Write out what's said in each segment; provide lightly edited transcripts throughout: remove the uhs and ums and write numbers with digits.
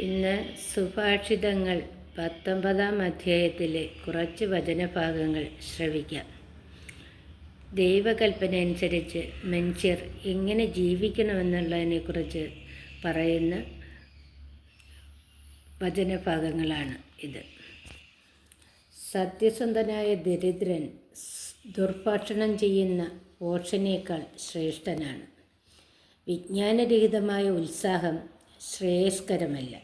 ഇന്ന് സുഭാഷിതങ്ങൾ 19-ാം അധ്യായത്തിലെ കുറച്ച് വചനഭാഗങ്ങൾ ശ്രവിക്കാം. ദൈവകൽപ്പന അനുസരിച്ച് മനുഷ്യർ എങ്ങനെ ജീവിക്കണമെന്നുള്ളതിനെക്കുറിച്ച് പറയുന്ന വചനഭാഗങ്ങളാണ് ഇത്. സത്യസന്ധനായ ദരിദ്രൻ ദുർഭാഷണം ചെയ്യുന്ന പോഷനേക്കാൾ ശ്രേഷ്ഠനാണ്. വിജ്ഞാനരഹിതമായ ഉത്സാഹം ശ്രേയസ്കരമല്ല.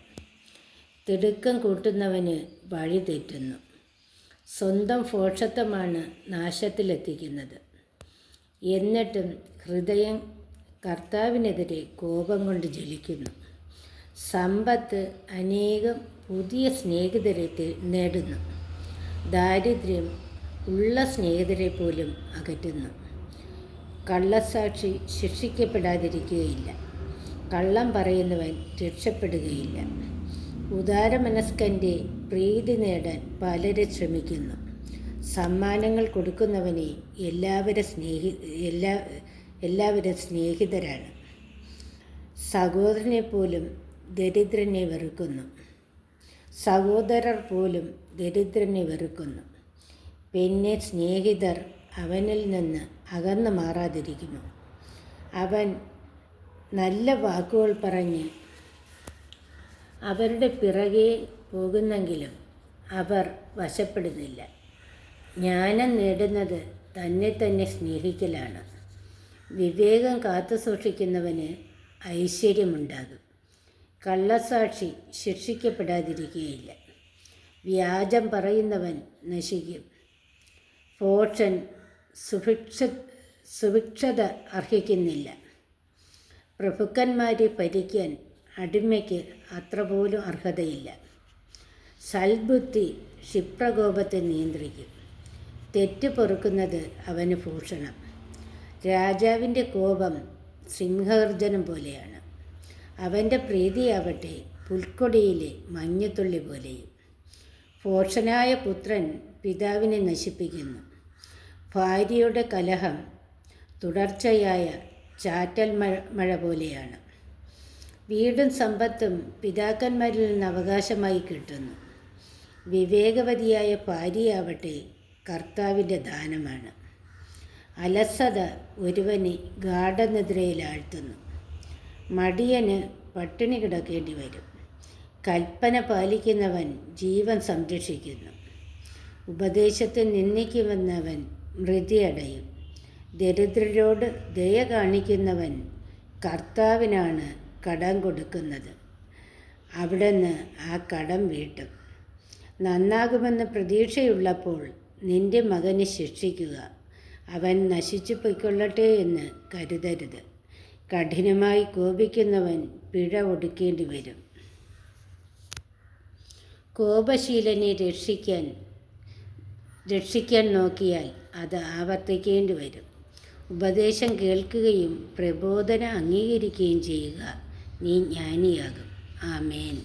തിടുക്കം കൂട്ടുന്നവന് വഴി തെറ്റുന്നു. സ്വന്തം ഭോഷത്വമാണ് നാശത്തിലെത്തിക്കുന്നത്. എന്നിട്ടും ഹൃദയം കർത്താവിനെതിരെ കോപം കൊണ്ട് ജ്വലിക്കുന്നു. സമ്പത്ത് അനേകം പുതിയ സ്നേഹിതരെ നേടുന്നു. ദാരിദ്ര്യം ഉള്ള സ്നേഹിതരെ പോലും അകറ്റുന്നു. കള്ളസാക്ഷി ശിക്ഷിക്കപ്പെടാതിരിക്കുകയില്ല. കള്ളം പറയുന്നവൻ രക്ഷപ്പെടുകയില്ല. ഉദാരമനസ്കൻ്റെ പ്രീതി നേടാൻ പലരും ശ്രമിക്കുന്നു. സമ്മാനങ്ങൾ കൊടുക്കുന്നവനെ എല്ലാവരും സ്നേഹിതരാണ്. സഹോദരർ പോലും ദരിദ്രനെ വെറുക്കുന്നു. പിന്നെ സ്നേഹിതർ അവനിൽ നിന്ന് അകന്നു മാറാതിരിക്കുന്നു. അവൻ നല്ല വാക്കുകൾ പറഞ്ഞ് അവരുടെ പിറകെ പോകുന്നെങ്കിലും അവർ വശപ്പെടുന്നില്ല. ജ്ഞാനം നേടുന്നത് തന്നെ സ്നേഹിക്കലാണ്. വിവേകം കാത്തു സൂക്ഷിക്കുന്നവന് ഐശ്വര്യമുണ്ടാകും. കള്ളസാക്ഷി ശിക്ഷിക്കപ്പെടാതിരിക്കുകയില്ല. വ്യാജം പറയുന്നവൻ നശിക്കും. ഭോഷൻ സുഭിക്ഷത അർഹിക്കുന്നില്ല. പ്രഭുക്കന്മാരെ ഭരിക്കാൻ അടിമയ്ക്ക് അത്ര പോലും അർഹതയില്ല. സൽബുദ്ധി ക്ഷിപ്രകോപത്തെ നിയന്ത്രിക്കും. തെറ്റ് പൊറുക്കുന്നത് അവന് ഭൂഷണം. രാജാവിൻ്റെ കോപം സിംഹഗർജനം പോലെയാണ്. അവൻ്റെ പ്രീതിയാവട്ടെ പുൽക്കൊടിയിലെ മഞ്ഞുതുള്ളി പോലെയും. ഭോഷനായ പുത്രൻ പിതാവിനെ നശിപ്പിക്കുന്നു. ഭാര്യയുടെ കലഹം തുടർച്ചയായ ചാറ്റൽ മഴ പോലെയാണ്. വീടും സമ്പത്തും പിതാക്കന്മാരിൽ നിന്ന് അവകാശമായി കിട്ടുന്നു. വിവേകവതിയായ ഭാര്യയാവട്ടെ കർത്താവിൻ്റെ ദാനമാണ്. അലസത ഒരുവനെ ഗാഢനിദ്രയിലാഴ്ത്തുന്നു. മടിയന് പട്ടിണി കിടക്കേണ്ടി വരും. കൽപ്പന പാലിക്കുന്നവൻ ജീവൻ സംരക്ഷിക്കുന്നു. ഉപദേശത്തെ നിന്ദിക്കുമെന്നവൻ മൃതിയടയും. ദരിദ്രരോട് ദയ കാണിക്കുന്നവൻ കർത്താവിനാണ് കടം കൊടുക്കുന്നത്. അവിടുന്ന് ആ കടം വീട്ടും. നന്നാകുമെന്ന് പ്രതീക്ഷയുള്ളപ്പോൾ നിന്റെ മകനെ ശിക്ഷിക്കുക. അവൻ നശിച്ചു പൊയ്ക്കൊള്ളട്ടെ എന്ന് കരുതരുത്. കഠിനമായി കോപിക്കുന്നവൻ പിഴ ഒടുക്കേണ്ടി വരും. കോപശീലനെ രക്ഷിക്കാൻ നോക്കിയാൽ അത് ആവർത്തിക്കേണ്ടി വരും. ഉപദേശം കേൾക്കുകയും പ്രബോധനം അംഗീകരിക്കുകയും ചെയ്യുക. നീ ജ്ഞാനിയാകും. ആമേൻ.